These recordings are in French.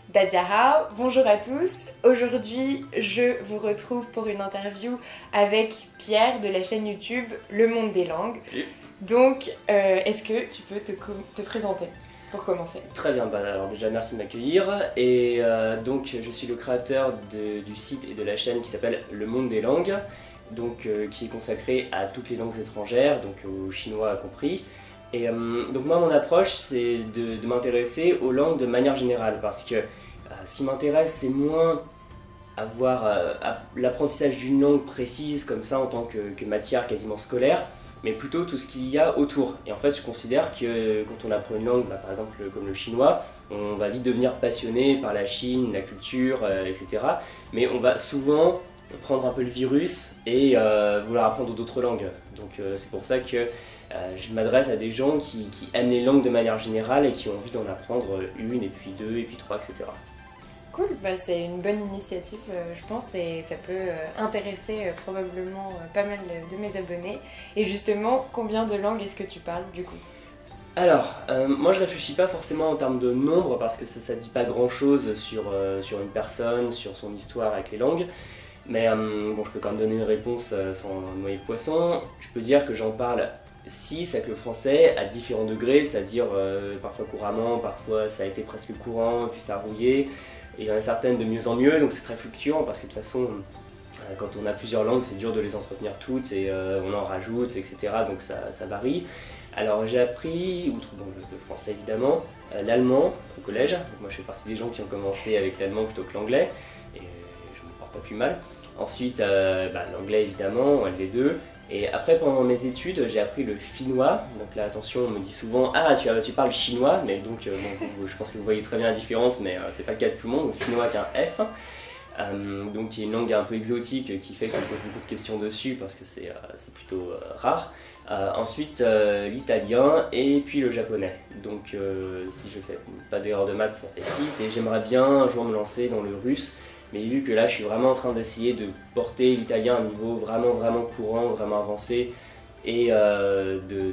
Dadia Hao, bonjour à tous. Aujourd'hui, je vous retrouve pour une interview avec Pierre de la chaîne YouTube Le Monde des Langues. Salut. Donc, est-ce que tu peux te présenter pour commencer? Très bien, alors déjà merci de m'accueillir. Et donc je suis le créateur du site et de la chaîne qui s'appelle Le Monde des Langues, donc, qui est consacré à toutes les langues étrangères, donc au chinois compris. Et donc moi mon approche c'est de m'intéresser aux langues de manière générale parce que ce qui m'intéresse c'est moins avoir l'apprentissage d'une langue précise comme ça en tant que matière quasiment scolaire, mais plutôt tout ce qu'il y a autour. Et en fait je considère que quand on apprend une langue, par exemple comme le chinois, on va vite devenir passionné par la Chine, la culture, etc. Mais on va souvent prendre un peu le virus et vouloir apprendre d'autres langues. Donc c'est pour ça que je m'adresse à des gens qui aiment les langues de manière générale et qui ont envie d'en apprendre une, et puis deux, et puis trois, etc. Cool, c'est une bonne initiative je pense, et ça peut intéresser probablement pas mal de mes abonnés. Et justement, combien de langues est-ce que tu parles du coup? Alors, moi je réfléchis pas forcément en termes de nombre parce que ça dit pas grand chose sur une personne, sur son histoire avec les langues. Mais bon, je peux quand même donner une réponse sans noyer le poisson. Je peux dire que j'en parle 6 avec le français à différents degrés, c'est-à-dire parfois couramment, parfois ça a été presque courant, puis ça a rouillé. Et il y en a certaines de mieux en mieux, donc c'est très fluctuant parce que de toute façon, quand on a plusieurs langues, c'est dur de les entretenir toutes et on en rajoute, etc. Donc ça varie. Alors j'ai appris, outre le français évidemment, l'allemand au collège. Donc moi je fais partie des gens qui ont commencé avec l'allemand plutôt que l'anglais, et je me porte pas plus mal. Ensuite l'anglais évidemment, LV2. Et après, pendant mes études, j'ai appris le finnois. Donc là, attention, on me dit souvent « Ah, tu parles chinois », mais donc je pense que vous voyez très bien la différence, mais c'est pas le cas de tout le monde. Le finnois avec un F, donc qui est une langue un peu exotique qui fait qu'on pose beaucoup de questions dessus parce que c'est plutôt rare. Ensuite, l'italien et puis le japonais. Donc si je fais pas d'erreur de maths, ça fait 6. Et j'aimerais bien un jour me lancer dans le russe. Mais vu que là je suis vraiment en train d'essayer de porter l'italien à un niveau vraiment courant, vraiment avancé, et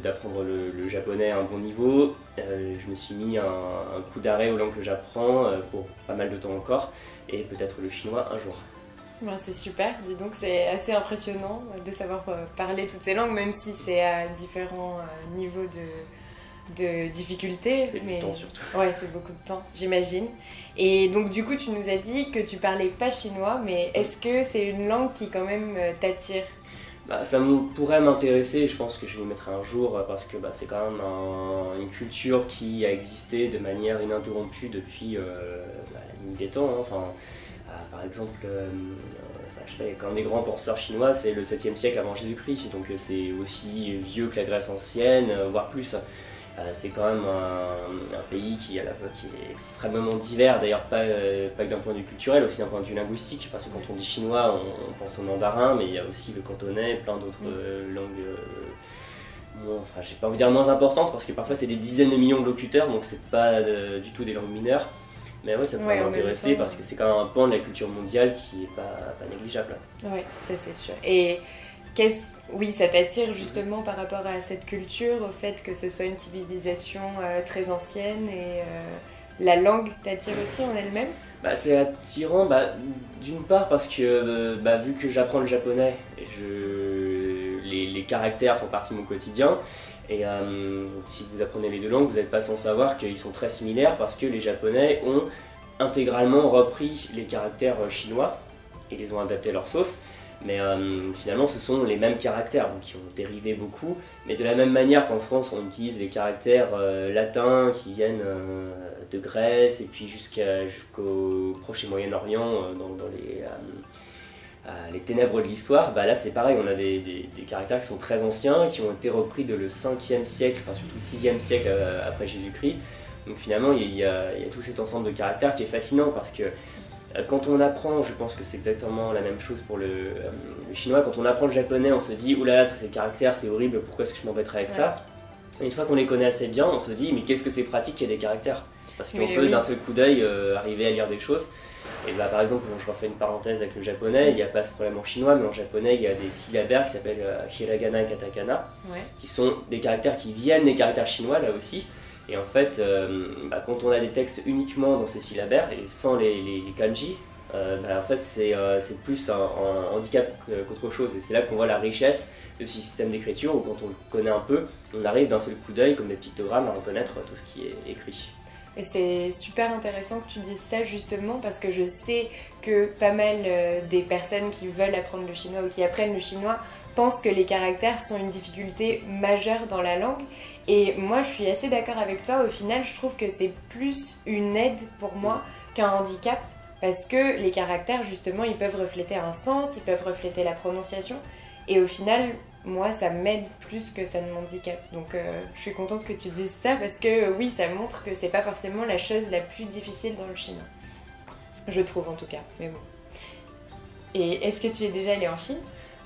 d'apprendre le japonais à un bon niveau, je me suis mis un coup d'arrêt aux langues que j'apprends pour pas mal de temps encore, et peut-être le chinois un jour. C'est super, dis donc, c'est assez impressionnant de savoir parler toutes ces langues, même si c'est à différents niveaux de difficulté. C'est du temps surtout. Ouais, c'est beaucoup de temps, j'imagine. Et donc du coup, tu nous as dit que tu parlais pas chinois, mais est-ce que c'est une langue qui quand même t'attire? Ça pourrait m'intéresser, je pense que je vais y mettre un jour parce que c'est quand même une culture qui a existé de manière ininterrompue depuis la nuit des temps. Par exemple, quand des grands penseurs chinois, c'est le 7e siècle avant Jésus-Christ, donc c'est aussi vieux que la Grèce ancienne, voire plus. C'est quand même un pays qui est extrêmement divers, d'ailleurs pas que d'un point de vue culturel, aussi d'un point de vue linguistique, parce que quand on dit chinois, on pense au mandarin, mais il y a aussi le cantonais, plein d'autres langues, j'ai pas envie de dire moins importantes, parce que parfois c'est des dizaines de millions de locuteurs, donc c'est pas du tout des langues mineures. Mais ouais, ça pourrait m'intéresser parce que c'est quand même un pan de la culture mondiale qui est pas négligeable. Oui, ça c'est sûr. Et oui, ça t'attire justement par rapport à cette culture, au fait que ce soit une civilisation très ancienne, et la langue t'attire aussi en elle-même? C'est attirant, d'une part parce que vu que j'apprends le japonais, les caractères font partie de mon quotidien. Et si vous apprenez les deux langues, vous n'êtes pas sans savoir qu'ils sont très similaires parce que les japonais ont intégralement repris les caractères chinois et les ont adaptés à leur sauce. Mais finalement ce sont les mêmes caractères, donc qui ont dérivé beaucoup, mais de la même manière qu'en France on utilise les caractères latins qui viennent de Grèce et puis jusqu'au Proche et Moyen-Orient dans les ténèbres de l'histoire, là c'est pareil, on a des caractères qui sont très anciens, qui ont été repris de le 5e siècle, surtout le 6e siècle après Jésus-Christ. Donc finalement il y a tout cet ensemble de caractères qui est fascinant parce que quand on apprend, je pense que c'est exactement la même chose pour le chinois, quand on apprend le japonais, on se dit « Oulala, tous ces caractères, c'est horrible, pourquoi est-ce que je m'embêterais avec ça ?» Et une fois qu'on les connaît assez bien, on se dit « Mais qu'est-ce que c'est pratique qu'il y ait des caractères ?» Parce qu'on peut d'un seul coup d'œil arriver à lire des choses. Et par exemple, je refais une parenthèse avec le japonais, il n'y a pas ce problème en chinois, mais en japonais, il y a des syllabaires qui s'appellent hiragana et katakana, qui sont des caractères qui viennent des caractères chinois, là aussi. Et en fait, quand on a des textes uniquement dans ces syllabaires et sans les kanji, en fait c'est plus un handicap qu'autre chose. Et c'est là qu'on voit la richesse de ce système d'écriture où quand on le connaît un peu, on arrive d'un seul coup d'œil, comme des pictogrammes, à reconnaître tout ce qui est écrit. Et c'est super intéressant que tu dises ça justement parce que je sais que pas mal des personnes qui veulent apprendre le chinois ou qui apprennent le chinois pensent que les caractères sont une difficulté majeure dans la langue. Et moi je suis assez d'accord avec toi, au final je trouve que c'est plus une aide pour moi qu'un handicap parce que les caractères justement ils peuvent refléter un sens, ils peuvent refléter la prononciation et au final moi ça m'aide plus que ça ne m'handicape. Donc je suis contente que tu dises ça parce que oui ça montre que c'est pas forcément la chose la plus difficile dans le chinois. Je trouve en tout cas, mais bon. Et est-ce que tu es déjà allée en Chine ?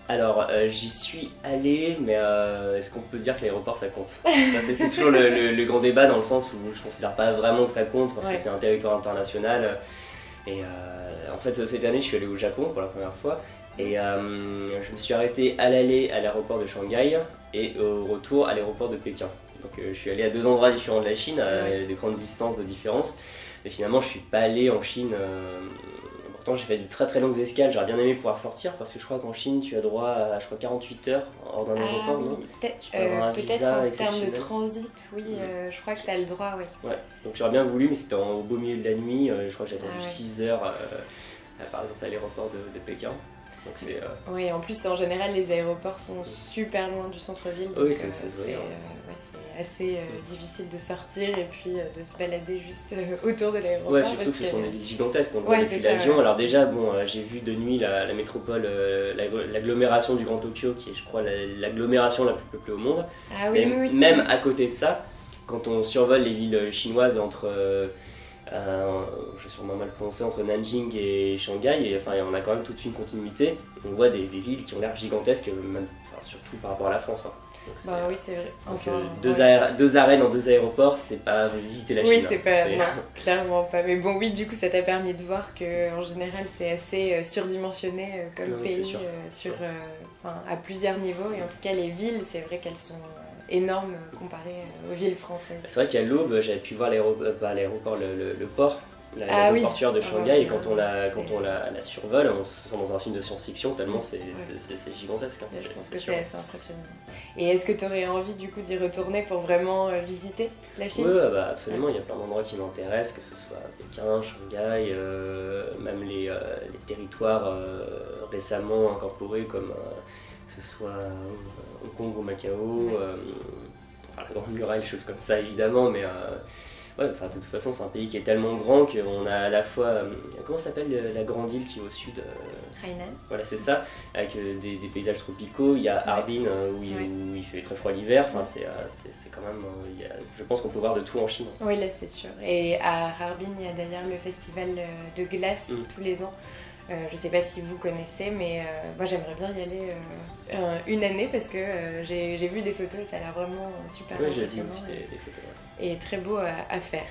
Alors, j'y suis allé, mais est-ce qu'on peut dire que l'aéroport ça compte? C'est toujours le grand débat dans le sens où je considère pas vraiment que ça compte parce que c'est un territoire international. Et en fait, cette année, je suis allé au Japon pour la première fois et je me suis arrêté à l'aller à l'aéroport de Shanghai et au retour à l'aéroport de Pékin. Donc, je suis allé à deux endroits différents de la Chine, à des grandes distances de différence. Et finalement, je suis pas allé en Chine. Pourtant j'ai fait des très très longues escales, j'aurais bien aimé pouvoir sortir parce que je crois qu'en Chine tu as droit à 48 heures hors d'un aéroport, non? Peut-être en termes de transit, oui, je crois que tu as le droit, oui. Ouais, donc j'aurais bien voulu mais c'était au beau milieu de la nuit, je crois que j'ai attendu 6 heures par exemple à l'aéroport de Pékin. Donc oui, en plus en général les aéroports sont super loin du centre-ville, donc oui, c'est assez difficile de sortir et puis de se balader juste autour de l'aéroport. Ouais, surtout que ce sont des villes gigantesques, on voit depuis l'avion. Ouais. Alors déjà, bon, j'ai vu de nuit la métropole, l'agglomération du Grand Tokyo, qui est je crois l'agglomération la plus peuplée au monde. Ah oui, oui. Même à côté de ça, quand on survole les villes chinoises entre... je vais sûrement mal prononcer, entre Nanjing et Shanghai, et enfin on a quand même toute une continuité. On voit des villes qui ont l'air gigantesques, même, surtout par rapport à la France. Hein. Bah oui, c'est vrai. Enfin, deux arènes dans deux aéroports, c'est pas visiter la Chine. Oui, c'est pas, non, clairement pas. Mais bon, oui, du coup, ça t'a permis de voir qu'en général, c'est assez surdimensionné comme pays, à plusieurs niveaux. Et en tout cas, les villes, c'est vrai qu'elles sont énormes comparées aux villes françaises. C'est vrai qu'à l'aube, j'avais pu voir l'aéroport, le port. La zone portuaire de Shanghai, et quand on la survole, on se sent dans un film de science-fiction tellement c'est gigantesque. Hein, je pense que c'est assez impressionnant. Et est-ce que tu aurais envie du coup d'y retourner pour vraiment visiter la Chine? Oui, absolument, il y a plein d'endroits qui m'intéressent, que ce soit Pékin, Shanghai, même les territoires récemment incorporés comme que ce soit Hong Kong ou Macao, la Grande Muraille, choses comme ça évidemment, mais... Ouais, de toute façon, c'est un pays qui est tellement grand qu'on a à la fois. Comment s'appelle la grande île qui est au sud Hainan. Voilà, c'est ça, avec des paysages tropicaux. Il y a Harbin où il fait très froid l'hiver. Enfin, c'est quand même. Je pense qu'on peut voir de tout en Chine. Oui, là, c'est sûr. Et à Harbin, il y a d'ailleurs le festival de glace tous les ans. Je sais pas si vous connaissez, mais moi j'aimerais bien y aller une année parce que j'ai vu des photos et ça a l'air vraiment super impressionnant. J'ai vu aussi des photos. Et très beau à faire.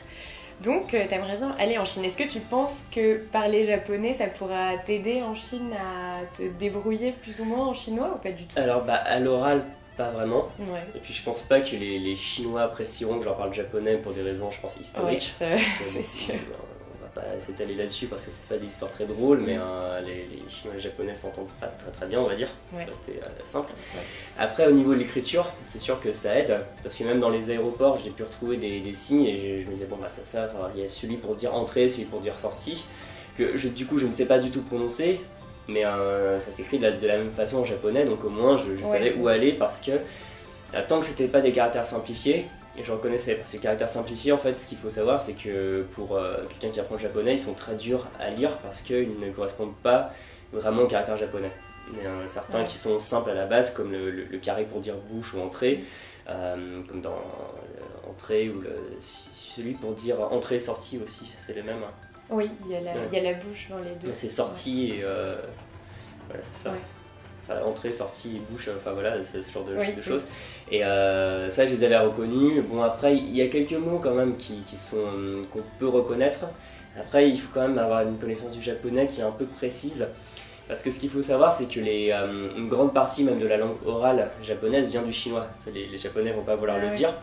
Donc t'aimerais bien aller en Chine. Est-ce que tu penses que parler japonais ça pourra t'aider en Chine à te débrouiller plus ou moins en chinois ou pas du tout? Alors à l'oral pas vraiment. Et puis je pense pas que les Chinois apprécieront que je leur parle japonais pour des raisons je pense historiques. C'est sûr. On va pas s'étaler là-dessus parce que c'est pas des histoires très drôles, mais les Chinois et les Japonais s'entendent pas très bien, on va dire. C'était simple. Après, au niveau de l'écriture, c'est sûr que ça aide parce que même dans les aéroports, j'ai pu retrouver des signes et je me disais, bon, il y a celui pour dire entrée, celui pour dire sortie, que du coup, je ne sais pas du tout prononcer, mais ça s'écrit de la même façon en japonais, donc au moins, je savais où aller parce que tant que c'était pas des caractères simplifiés, et je reconnaissais, parce que les caractères simplifiés, en fait, ce qu'il faut savoir, c'est que pour quelqu'un qui apprend le japonais, ils sont très durs à lire parce qu'ils ne correspondent pas vraiment au caractère japonais. Il y en a certains qui sont simples à la base, comme le carré pour dire bouche ou entrée, comme dans entrée, ou celui pour dire entrée, sortie aussi, c'est le même. Oui, il y a la bouche dans les deux. C'est sortie et voilà, c'est ça. Entrée, sortie, bouche, enfin voilà, ce genre de choses. Et ça, je les avais reconnus. Bon, après, il y a quelques mots quand même qu'on peut reconnaître. Après, il faut quand même avoir une connaissance du japonais qui est un peu précise. Parce que ce qu'il faut savoir, c'est que une grande partie même de la langue orale japonaise vient du chinois. Les Japonais vont pas vouloir le dire.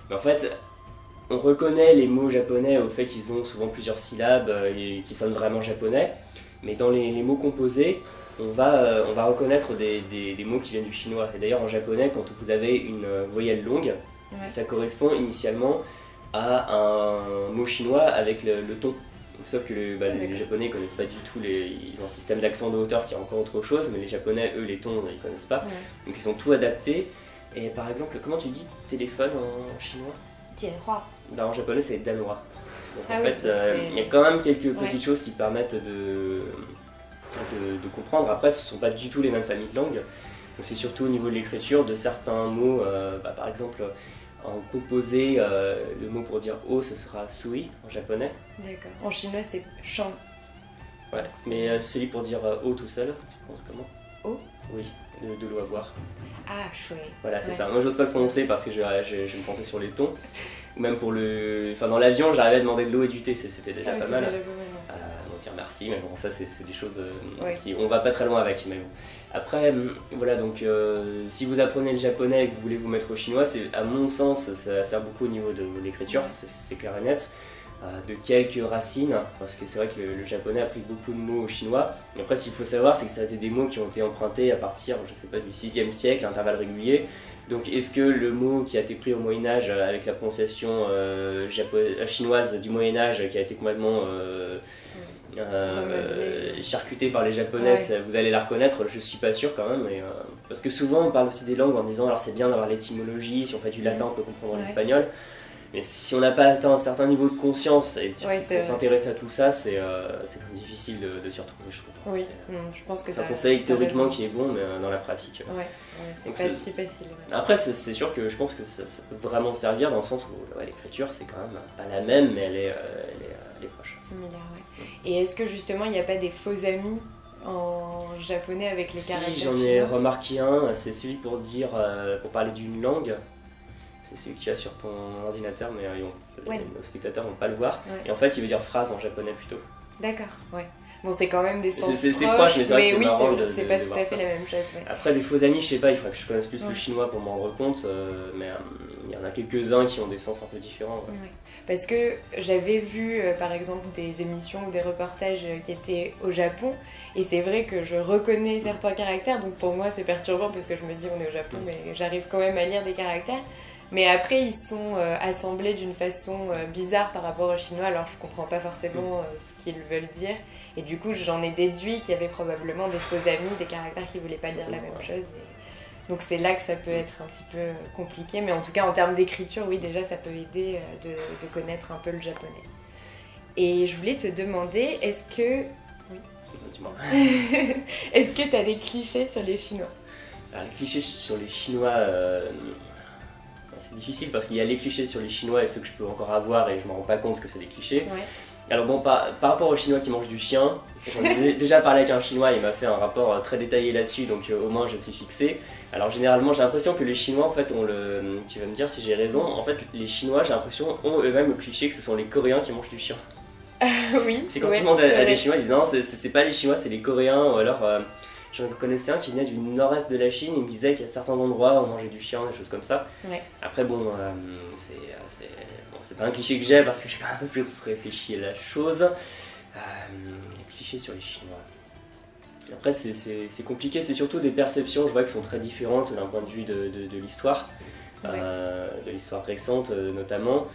Mais en fait, on reconnaît les mots japonais au fait qu'ils ont souvent plusieurs syllabes et qui sonnent vraiment japonais, mais dans les mots composés, on va reconnaître des mots qui viennent du chinois. Et d'ailleurs en japonais, quand vous avez une voyelle longue, ça correspond initialement à un mot chinois avec le ton. Sauf que les Japonais ne connaissent pas du tout, ils ont un système d'accent de hauteur qui est encore autre chose, mais les Japonais, eux, les tons, ils ne connaissent pas. Donc ils ont tout adapté. Et par exemple, comment tu dis téléphone en chinois? Tianhua. En japonais, c'est danhua. Donc en oui, fait, il y a quand même quelques petites choses qui permettent de comprendre. Après, ce ne sont pas du tout les mêmes familles de langues. Donc c'est surtout au niveau de l'écriture de certains mots, par exemple, en composé, le mot pour dire eau, ce sera sui en japonais. D'accord. En chinois, c'est shan. Ouais, mais celui pour dire eau tout seul, tu penses comment? Eau? Oui, de l'eau à boire. Ah, shui. Voilà, c'est ça. Moi, j'ose pas le prononcer parce que je me plantais sur les tons. Ou même pour dans l'avion, j'arrivais à demander de l'eau et du thé, c'était déjà pas mal. On dire merci, mais bon, ça, c'est des choses on va pas très loin avec. Mais bon. Après, voilà, donc si vous apprenez le japonais et que vous voulez vous mettre au chinois, à mon sens, ça sert beaucoup au niveau de l'écriture, c'est clair et net. De quelques racines, parce que c'est vrai que le japonais a pris beaucoup de mots au chinois. Et après, ce qu'il faut savoir, c'est que ça a été des mots qui ont été empruntés à partir, je sais pas, du 6e siècle, à intervalles réguliers. Donc est-ce que le mot qui a été pris au Moyen-Âge avec la prononciation chinoise du Moyen-Âge qui a été complètement charcuté par les Japonais, vous allez la reconnaître? Je suis pas sûr quand même. Parce que souvent on parle aussi des langues en disant alors c'est bien d'avoir l'étymologie, si on fait du latin on peut comprendre l'espagnol. Mais si on n'a pas atteint un certain niveau de conscience et qu'on s'intéresse à tout ça, c'est comme difficile de s'y retrouver, je trouve. Oui, je pense que c'est un conseil théoriquement qui est bon, mais dans la pratique. C'est pas si facile. Après, c'est sûr que je pense que ça peut vraiment servir dans le sens où l'écriture, c'est quand même pas la même, mais elle est proche. Similaire, Et est-ce que justement, il n'y a pas des faux amis en japonais avec les caractères? Si, j'en ai remarqué un, c'est celui pour parler d'une langue. C'est celui que tu as sur ton ordinateur, mais nos spectateurs vont pas le voir. Et en fait, il veut dire phrase en japonais plutôt. D'accord, Bon, c'est quand même des sens c'est proche, mais c'est vrai que c'est marrant c'est pas tout à fait la même chose. Après, des faux amis, je sais pas, il faudrait que je connaisse plus le chinois pour m'en rendre compte, mais il y en a quelques-uns qui ont des sens un peu différents. Parce que j'avais vu, par exemple, des émissions ou des reportages qui étaient au Japon, et c'est vrai que je reconnais certains caractères, donc pour moi c'est perturbant parce que je me dis on est au Japon, mais j'arrive quand même à lire des caractères. Mais après, ils sont assemblés d'une façon bizarre par rapport au chinois, alors je comprends pas forcément ce qu'ils veulent dire. Et du coup, j'en ai déduit qu'il y avait probablement des faux amis, des caractères qui voulaient pas dire la même chose. Et donc c'est là que ça peut être un petit peu compliqué. Mais en tout cas, en termes d'écriture, oui, déjà, ça peut aider de connaître un peu le japonais. Et je voulais te demander, est-ce que... Oui. Dis-moi. Est-ce que tu as des clichés sur les Chinois? Alors, les clichés sur les Chinois... c'est difficile parce qu'il y a les clichés sur les Chinois et ceux que je peux encore avoir et je me rends pas compte que c'est des clichés. Alors bon, par rapport aux Chinois qui mangent du chien, j'en ai déjà parlé avec un Chinois, il m'a fait un rapport très détaillé là-dessus, donc au moins je suis fixé. Alors généralement j'ai l'impression que les Chinois en fait tu vas me dire si j'ai raison, en fait les Chinois j'ai l'impression ont eux-mêmes le cliché que ce sont les Coréens qui mangent du chien. Oui. C'est quand tu demandes à des Chinois, ils disent non c'est pas les Chinois, c'est les Coréens, ou alors... J'en connaissais un qui venait du nord-est de la Chine, il me disait qu'à certains endroits on mangeait du chien, des choses comme ça. Après bon, c'est pas un cliché que j'ai parce que j'ai quand même un peu plus réfléchi à la chose. Les clichés sur les Chinois. Après c'est compliqué, c'est surtout des perceptions, je vois, qui sont très différentes d'un point de vue de l'histoire, de l'histoire récente notamment.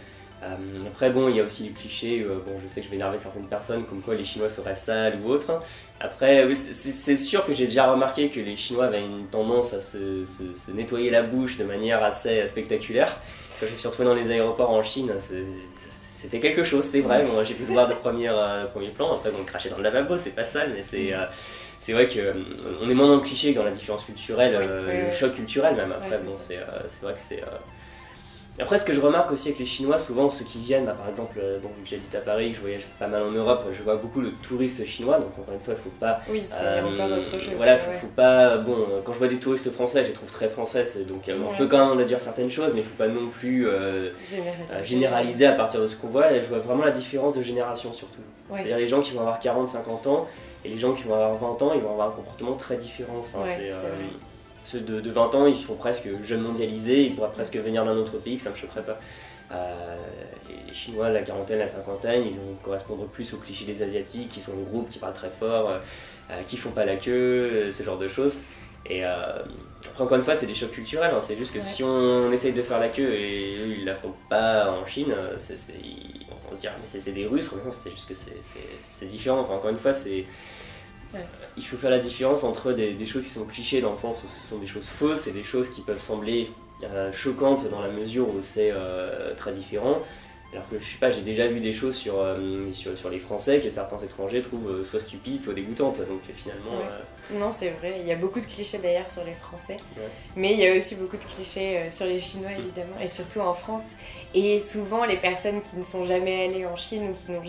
Après bon, il y a aussi les clichés, je sais que je vais énerver certaines personnes comme quoi les Chinois seraient sales ou autres. Après oui, c'est sûr que j'ai déjà remarqué que les Chinois avaient une tendance à se nettoyer la bouche de manière assez spectaculaire. Quand je me suis retrouvé dans les aéroports en Chine, c'était quelque chose, c'est vrai, moi j'ai pu le voir de premier plan. Après bon, cracher dans le lavabo c'est pas sale, mais c'est vrai qu'on est moins dans le cliché que dans la différence culturelle, le choc culturel même. Après bon, c'est vrai que c'est... Après, ce que je remarque aussi avec les Chinois, souvent ceux qui viennent, par exemple, vu que j'habite à Paris, que je voyage pas mal en Europe, je vois beaucoup le touriste chinois, donc encore une fois, il faut pas... Oui, c'est encore autre chose. Voilà, faut pas... Bon, quand je vois des touristes français, je les trouve très français, donc on peut quand même en dire certaines choses, mais il faut pas non plus généraliser à partir de ce qu'on voit, et je vois vraiment la différence de génération surtout. C'est-à-dire les gens qui vont avoir 40-50 ans, et les gens qui vont avoir 20 ans, ils vont avoir un comportement très différent. Enfin, Ceux de 20 ans, ils font presque jeunes mondialisés, ils pourraient presque venir d'un autre pays, que ça ne me choquerait pas. Les Chinois, la quarantaine, la cinquantaine, ils vont correspondre plus aux clichés des Asiatiques, qui sont le groupe, qui parlent très fort, qui font pas la queue, ce genre de choses. Et après, encore une fois, c'est des chocs culturels, hein. C'est juste que si on essaye de faire la queue et eux, ils la font pas en Chine, on se dirait, mais c'est des Russes, c'est juste que c'est différent. Enfin, encore une fois, il faut faire la différence entre des choses qui sont clichés dans le sens où ce sont des choses fausses et des choses qui peuvent sembler choquantes dans la mesure où c'est très différent. Alors que je sais pas, j'ai déjà vu des choses sur les Français que certains étrangers trouvent soit stupides, soit dégoûtantes. Donc finalement. Non, c'est vrai, il y a beaucoup de clichés d'ailleurs sur les Français, Ouais. mais il y a aussi beaucoup de clichés sur les Chinois évidemment, et surtout en France. Et souvent, les personnes qui ne sont jamais allées en Chine ou qui n'ont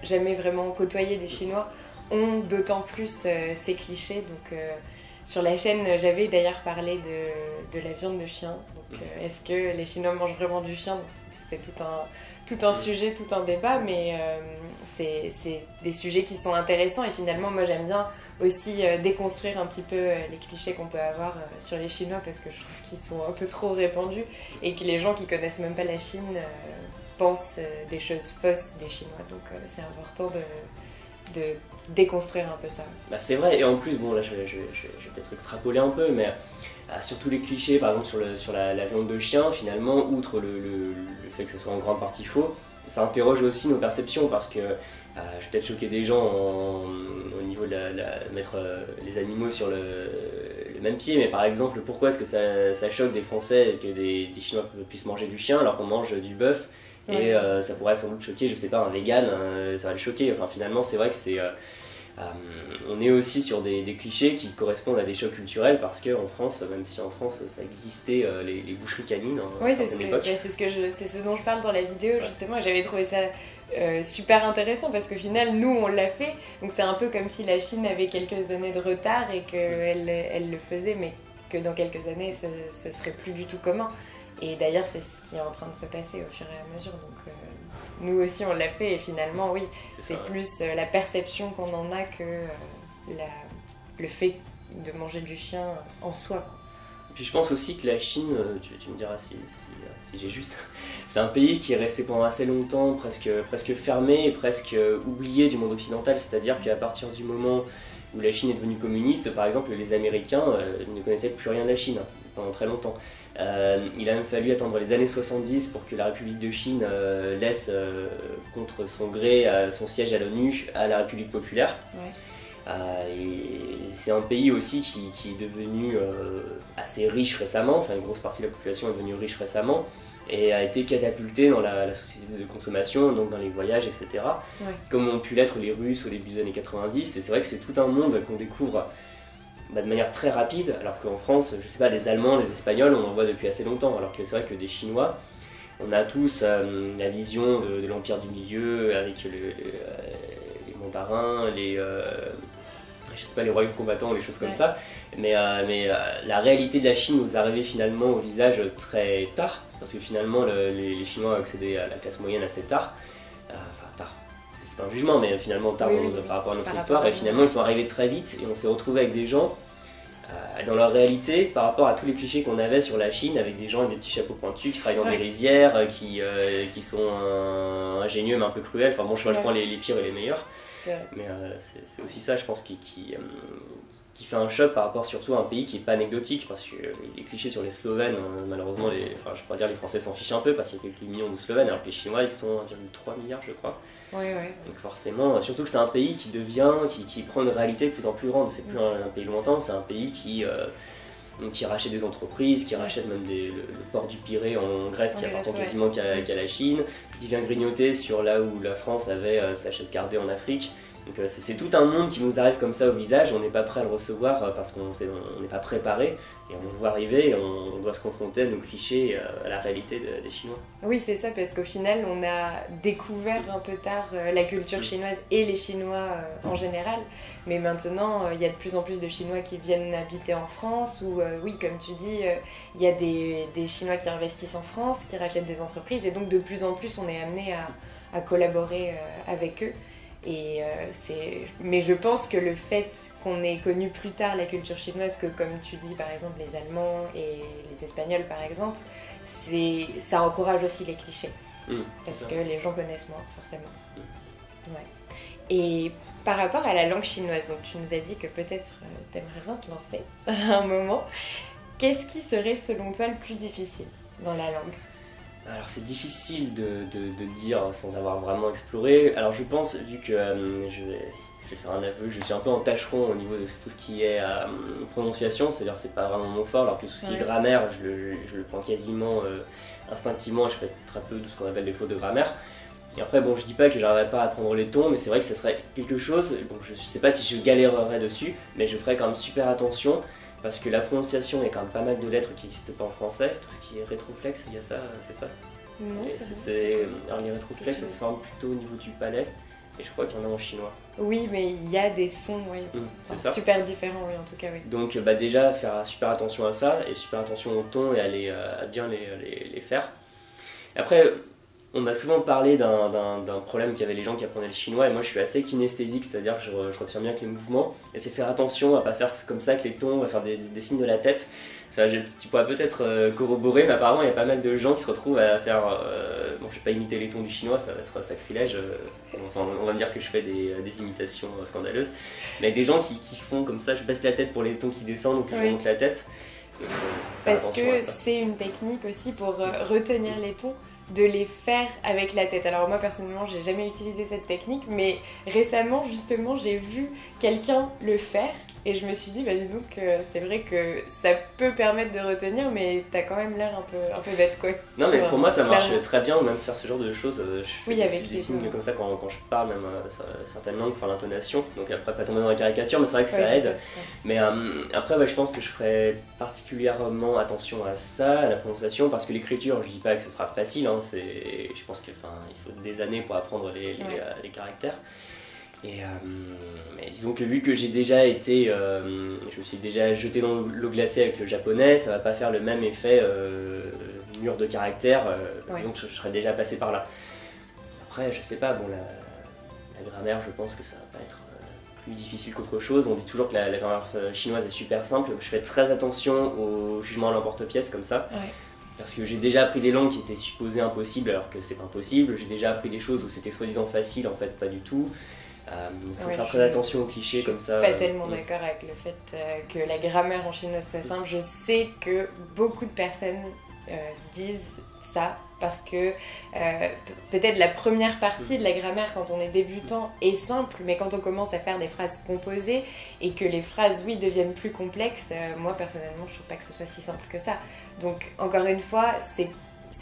jamais vraiment côtoyé des Chinois ont d'autant plus ces clichés. Donc sur la chaîne, j'avais d'ailleurs parlé de la viande de chien. Donc est-ce que les Chinois mangent vraiment du chien? C'est tout un sujet, tout un débat, mais c'est des sujets qui sont intéressants. Et finalement, moi j'aime bien aussi déconstruire un petit peu les clichés qu'on peut avoir sur les Chinois, parce que je trouve qu'ils sont un peu trop répandus et que les gens qui connaissent même pas la Chine pensent des choses fausses des Chinois. Donc c'est important de déconstruire un peu ça. Bah, c'est vrai, et en plus, bon là je vais peut-être extrapoler un peu, mais sur tous les clichés, par exemple sur la viande de chien, finalement, outre le fait que ce soit en grande partie faux, ça interroge aussi nos perceptions, parce que je vais peut-être choquer des gens au niveau de mettre les animaux sur le même pied, mais par exemple, pourquoi est-ce que ça choque des Français que des Chinois puissent manger du chien alors qu'on mange du bœuf? Et ça pourrait sans doute choquer, je sais pas, un vegan, ça va le choquer. Enfin, finalement, c'est vrai que on est aussi sur des clichés qui correspondent à des chocs culturels, parce qu'en France, même si en France ça existait, les boucheries canines à une certaine époque. C'est ce dont je parle dans la vidéo, justement. J'avais trouvé ça super intéressant, parce qu'au final, nous, on l'a fait. Donc c'est un peu comme si la Chine avait quelques années de retard et qu'elle le faisait, mais que dans quelques années, ce serait plus du tout commun. Et d'ailleurs, c'est ce qui est en train de se passer au fur et à mesure. Donc, nous aussi, on l'a fait. Et finalement, oui, c'est plus la perception qu'on en a que le fait de manger du chien en soi. Puis je pense aussi que la Chine, tu me diras si j'ai juste, c'est un pays qui est resté pendant assez longtemps presque fermé et presque oublié du monde occidental. C'est-à-dire qu'à partir du moment où la Chine est devenue communiste, par exemple, les Américains ne connaissaient plus rien de la Chine pendant très longtemps. Il a même fallu attendre les années 70 pour que la République de Chine laisse contre son gré son siège à l'ONU à la République populaire. Ouais. Et c'est un pays aussi qui est devenu assez riche récemment, enfin une grosse partie de la population est devenue riche récemment et a été catapulté dans la société de consommation, donc dans les voyages, etc. Ouais. Comme ont pu l'être les Russes au début des années 90, et c'est vrai que c'est tout un monde qu'on découvre de manière très rapide, alors qu'en France, je sais pas, les Allemands, les Espagnols, on en voit depuis assez longtemps, alors que c'est vrai que des Chinois, on a tous la vision de l'Empire du Milieu, avec les mandarins, je sais pas, les royaumes combattants, les choses comme ça, mais la réalité de la Chine nous est arrivée finalement au visage très tard, parce que finalement les Chinois ont accédé à la classe moyenne assez tard, enfin tard. C'est pas un jugement, mais finalement tard par rapport à notre histoire, et finalement ils sont arrivés très vite, et on s'est retrouvé avec des gens dans leur réalité par rapport à tous les clichés qu'on avait sur la Chine, avec des gens avec des petits chapeaux pointus qui travaillent dans des rizières, qui sont ingénieux mais un peu cruels. Enfin bon, je prends les pires et les meilleurs, mais c'est aussi ça, je pense, qui fait un choc par rapport surtout à un pays qui n'est pas anecdotique, parce que les clichés sur les Slovènes, malheureusement, je pourrais dire les Français s'en fichent un peu parce qu'il y a quelques millions de Slovènes, alors que les Chinois ils sont 1,3 milliard je crois. Donc forcément, surtout que c'est un pays qui prend une réalité de plus en plus grande. C'est plus un pays lointain, c'est un pays qui rachète des entreprises, qui rachète même le port du Pirée en Grèce, qui appartient quasiment qu'à la Chine, qui vient grignoter sur là où la France avait sa chaise gardée en Afrique. Donc c'est tout un monde qui nous arrive comme ça au visage, on n'est pas prêt à le recevoir parce qu'on n'est pas préparé, et on le voit arriver et on doit se confronter à nos clichés, à la réalité des Chinois. Oui, c'est ça, parce qu'au final on a découvert un peu tard la culture chinoise et les Chinois en général, mais maintenant il y a de plus en plus de Chinois qui viennent habiter en France, ou oui, comme tu dis, il y a des Chinois qui investissent en France, qui rachètent des entreprises, et donc de plus en plus on est amené à collaborer avec eux. Mais je pense que le fait qu'on ait connu plus tard la culture chinoise que, comme tu dis, par exemple, les Allemands et les Espagnols, par exemple, ça encourage aussi les clichés. Parce que les gens connaissent moins, forcément. Ouais. Et par rapport à la langue chinoise, donc tu nous as dit que peut-être t'aimerais bien te lancer à un moment. Qu'est-ce qui serait, selon toi, le plus difficile dans la langue? Alors c'est difficile de dire sans avoir vraiment exploré. Alors je pense, vu que je vais faire un aveu, je suis un peu en tâcheron au niveau de tout ce qui est prononciation, c'est-à-dire c'est pas vraiment mon fort, alors que le souci grammaire, je le prends quasiment instinctivement, je fais très peu de ce qu'on appelle des fautes de grammaire. Et après, bon, je dis pas que j'arriverai pas à prendre les tons, mais c'est vrai que ce serait quelque chose, bon, je sais pas si je galérerais dessus, mais je ferais quand même super attention, parce que la prononciation, il y a quand même pas mal de lettres qui n'existent pas en français, tout ce qui est rétroflexe, il y a ça, c'est ça? Non, alors les rétroflexes, ça se forme plutôt au niveau du palais, et je crois qu'il y en a en chinois. Oui, mais il y a des sons, oui. Enfin, super différents, oui, en tout cas, oui. Donc déjà, faire super attention à ça, et super attention au ton, et à bien les faire. Après, on m'a souvent parlé d'un problème qu'avaient les gens qui apprenaient le chinois, et moi je suis assez kinesthésique, c'est-à-dire que je retiens bien que les mouvements, et c'est faire attention à pas faire comme ça avec les tons, à faire des signes de la tête. Ça, tu pourrais peut-être corroborer, mais apparemment il y a pas mal de gens qui se retrouvent à faire... bon, je vais pas imiter les tons du chinois, ça va être sacrilège, enfin, on va me dire que je fais des imitations scandaleuses, mais des gens qui font comme ça, je baisse la tête pour les tons qui descendent, donc je remonte la tête. Donc, parce que c'est une technique aussi pour retenir les tons, de les faire avec la tête. Alors moi personnellement j'ai jamais utilisé cette technique, mais récemment justement j'ai vu quelqu'un le faire et je me suis dit bah dis donc c'est vrai que ça peut permettre de retenir, mais t'as quand même l'air un peu bête quoi. Non mais pour moi ça marche très bien, même faire ce genre de choses, je fais avec des signes comme ça quand je parle, même certaines langues, enfin l'intonation, donc après pas tomber dans la caricature, mais c'est vrai que ça aide. Mais après je pense que je ferai particulièrement attention à ça, à la prononciation, parce que l'écriture, je dis pas que ce sera facile, hein, je pense qu'il faut des années pour apprendre les caractères. Mais disons que vu que j'ai déjà été, je me suis déjà jeté dans l'eau glacée avec le japonais, ça va pas faire le même effet mur de caractère, donc je serais déjà passé par là. Après, je sais pas, bon, la grammaire, je pense que ça va pas être plus difficile qu'autre chose. On dit toujours que la grammaire chinoise est super simple, je fais très attention au jugement à l'emporte-pièce comme ça. Parce que j'ai déjà appris des langues qui étaient supposées impossibles alors que c'est pas impossible, j'ai déjà appris des choses où c'était soi-disant facile, en fait pas du tout. Il faut faire très attention aux clichés comme ça. Je suis pas tellement d'accord avec le fait que la grammaire en chinois soit simple. Je sais que beaucoup de personnes disent ça parce que peut-être la première partie de la grammaire quand on est débutant est simple, mais quand on commence à faire des phrases composées et que les phrases oui deviennent plus complexes, moi personnellement je trouve pas que ce soit si simple que ça. Donc encore une fois, c'est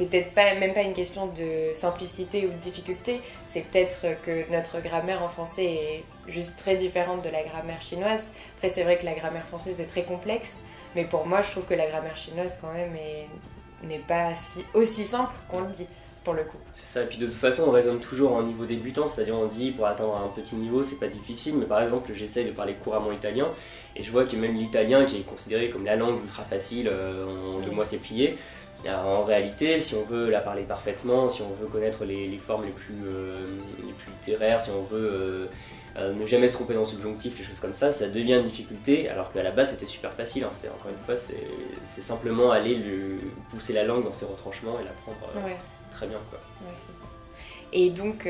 peut-être même pas une question de simplicité ou de difficulté, c'est peut-être que notre grammaire en français est juste très différente de la grammaire chinoise. Après c'est vrai que la grammaire française est très complexe, mais pour moi je trouve que la grammaire chinoise quand même n'est pas aussi simple qu'on le dit pour le coup. C'est ça, et puis de toute façon on raisonne toujours en niveau débutant, c'est-à-dire on dit pour atteindre un petit niveau c'est pas difficile, mais par exemple j'essaye de parler couramment italien, et je vois que même l'italien qui est considéré comme la langue ultra facile, en 2 mois c'est plié. En réalité, si on veut la parler parfaitement, si on veut connaître les formes les plus littéraires, si on veut ne jamais se tromper dans le subjonctif, les choses comme ça devient une difficulté, alors qu'à la base c'était super facile. Hein. Encore une fois, c'est simplement aller pousser la langue dans ses retranchements et l'apprendre très bien. Quoi. Ouais, c'est ça. Et donc,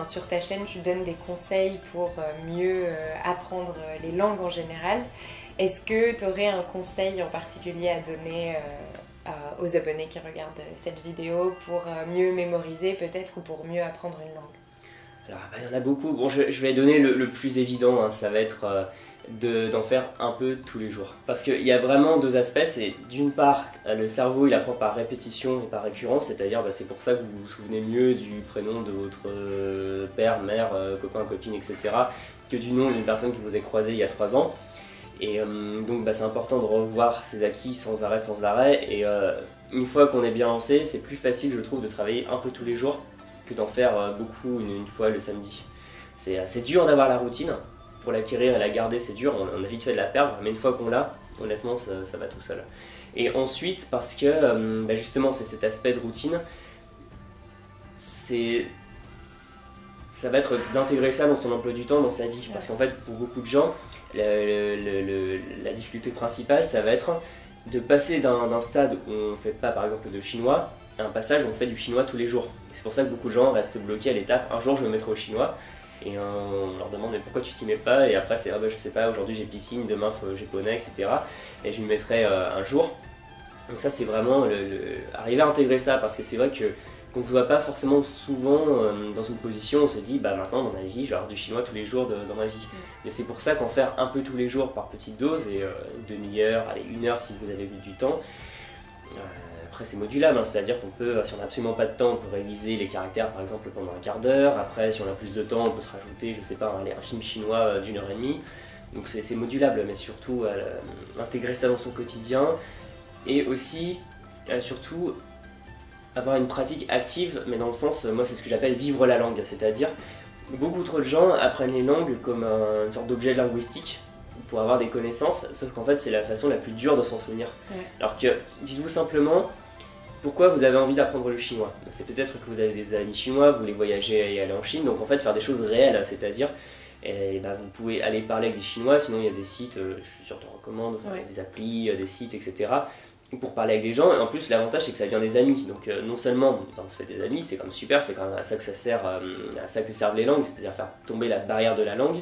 sur ta chaîne, tu donnes des conseils pour mieux apprendre les langues en général. Est-ce que tu aurais un conseil en particulier à donner aux abonnés qui regardent cette vidéo pour mieux mémoriser peut-être ou pour mieux apprendre une langue? Alors il y en a beaucoup, bon, je vais donner le plus évident, hein, ça va être d'en faire un peu tous les jours. Parce qu'il y a vraiment 2 aspects, c'est d'une part le cerveau il apprend par répétition et par récurrence, c'est-à-dire c'est pour ça que vous vous souvenez mieux du prénom de votre père, mère, copain, copine, etc. que du nom d'une personne que vous avez croisée il y a 3 ans. Et donc c'est important de revoir ses acquis sans arrêt, et une fois qu'on est bien lancé, c'est plus facile je trouve de travailler un peu tous les jours que d'en faire beaucoup une fois le samedi. C'est dur d'avoir la routine, pour l'acquérir et la garder c'est dur, on a vite fait de la perdre, mais une fois qu'on l'a, honnêtement ça va tout seul. Et ensuite parce que justement c'est cet aspect de routine, c'est ça va être d'intégrer ça dans son emploi du temps, dans sa vie. Parce qu'en fait, pour beaucoup de gens, la difficulté principale, ça va être de passer d'un stade où on ne fait pas, par exemple, de chinois, à un passage où on fait du chinois tous les jours. C'est pour ça que beaucoup de gens restent bloqués à l'étape « un jour je me mettrai au chinois ». Et on leur demande mais pourquoi tu t'y mets pas, et après c'est ah bah je sais pas, aujourd'hui j'ai piscine, demain faut japonais, etc. Et je m'y mettrai un jour. Donc ça c'est vraiment arriver à intégrer ça, parce que c'est vrai que qu'on ne se voit pas forcément souvent dans une position où on se dit bah maintenant dans ma vie je vais avoir du chinois tous les jours dans ma vie. Mais c'est pour ça qu'en faire un peu tous les jours par petite dose, et une demi-heure, allez 1 heure si vous avez du temps. Après c'est modulable, hein, c'est-à-dire qu'on peut, si on n'a absolument pas de temps, on peut réviser les caractères par exemple pendant un quart d'heure. Après si on a plus de temps, on peut se rajouter, je sais pas, un film chinois d'1 h 30. Donc c'est modulable, mais surtout intégrer ça dans son quotidien. Et aussi, surtout, avoir une pratique active, mais dans le sens, moi c'est ce que j'appelle vivre la langue. C'est-à-dire, beaucoup trop de gens apprennent les langues comme une sorte d'objet linguistique, pour avoir des connaissances, sauf qu'en fait c'est la façon la plus dure de s'en souvenir. Alors que, dites-vous simplement, pourquoi vous avez envie d'apprendre le chinois? C'est peut-être que vous avez des amis chinois, vous voulez voyager et aller en Chine, donc en fait faire des choses réelles, c'est-à-dire vous pouvez aller parler avec des Chinois, sinon il y a des sites, je suis sûr que tu recommande, des applis, des sites, etc. pour parler avec des gens, et en plus l'avantage c'est que ça devient des amis, donc non seulement on se fait des amis, c'est quand même super, c'est quand même à ça que ça sert, à ça que servent les langues, c'est-à-dire faire tomber la barrière de la langue.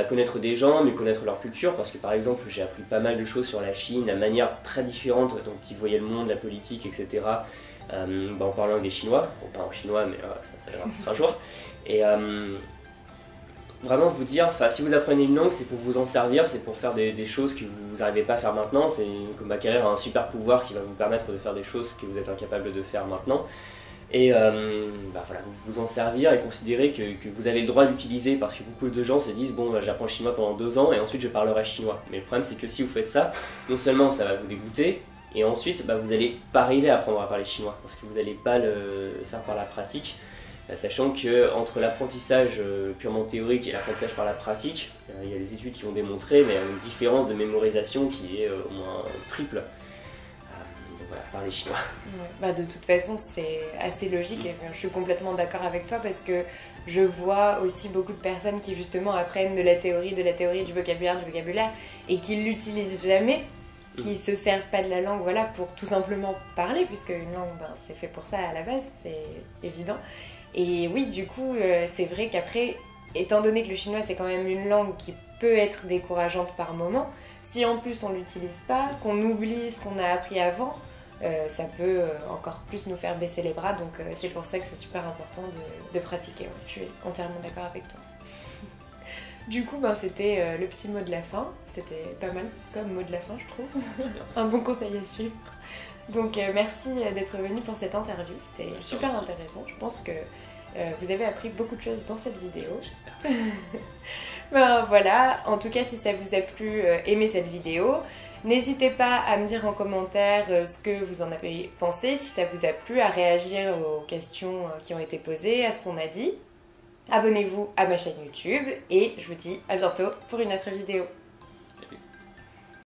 Connaître des gens, mais connaître leur culture, parce que par exemple j'ai appris pas mal de choses sur la Chine, la manière très différente dont ils voyaient le monde, la politique, etc. En parlant avec des Chinois, bon pas en chinois mais ça viendra un jour. Et vraiment vous dire, si vous apprenez une langue c'est pour vous en servir, c'est pour faire des choses que vous n'arrivez pas à faire maintenant, c'est comme acquérir un super pouvoir qui va vous permettre de faire des choses que vous êtes incapable de faire maintenant. Et vous en servir et considérer que vous avez le droit d'utiliser, parce que beaucoup de gens se disent bon j'apprends le chinois pendant 2 ans et ensuite je parlerai chinois. Mais le problème c'est que si vous faites ça, non seulement ça va vous dégoûter, et ensuite vous n'allez pas arriver à apprendre à parler chinois, parce que vous n'allez pas le faire par la pratique, sachant que entre l'apprentissage purement théorique et l'apprentissage par la pratique, il y a des études qui ont démontré mais il y a une différence de mémorisation qui est au moins triple. Voilà, parler chinois. De toute façon, c'est assez logique et je suis complètement d'accord avec toi, parce que je vois aussi beaucoup de personnes qui justement apprennent de la théorie, du vocabulaire, et qui l'utilisent jamais, qui se servent pas de la langue, voilà, pour tout simplement parler, puisque une langue, c'est fait pour ça à la base, c'est évident. Et oui, du coup, c'est vrai qu'après, étant donné que le chinois c'est quand même une langue qui peut être décourageante par moment, si en plus on l'utilise pas, qu'on oublie ce qu'on a appris avant, ça peut encore plus nous faire baisser les bras, donc c'est pour ça que c'est super important de pratiquer. Ouais, je suis entièrement d'accord avec toi. Du coup, c'était le petit mot de la fin, c'était pas mal comme mot de la fin je trouve, un bon conseil à suivre. Donc merci d'être venu pour cette interview, c'était super intéressant, je pense que vous avez appris beaucoup de choses dans cette vidéo. J'espère. Voilà, en tout cas si ça vous a plu, aimez cette vidéo. N'hésitez pas à me dire en commentaire ce que vous en avez pensé, si ça vous a plu, à réagir aux questions qui ont été posées, à ce qu'on a dit. Abonnez-vous à ma chaîne YouTube et je vous dis à bientôt pour une autre vidéo.